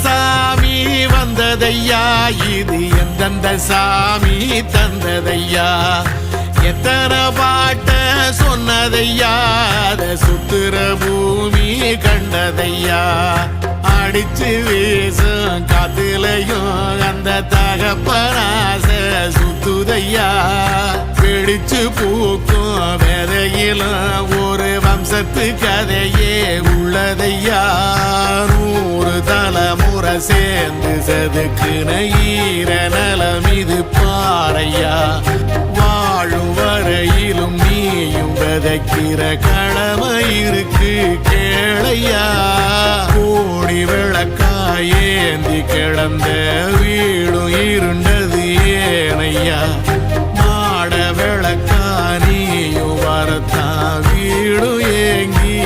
சாமி வந்ததையா, இது எந்தெந்த சாமி தந்ததையா, எத்தனை பாட்ட சொன்னதையா, அத சுத்துற பூமி கண்டதையா, அடிச்சு வீசும் காத்துலையும் அந்த தகப்பனாச சுத்துதையா, பிடிச்சு பூக்கும் விதையிலும் ஒரு வம்சத்து கதையே உள்ளதையா, 100 தலைமுறை சேர்ந்து செதுக்குன ஈர நலம் இது பாறையா, வாழும் வரையிலும் நீயும் விதைக்கிற கடமை இருக்கு கேளையா, கோடி விளக்காயேந்தி கிடந்த வீடும் இருண்டது ஏனையா.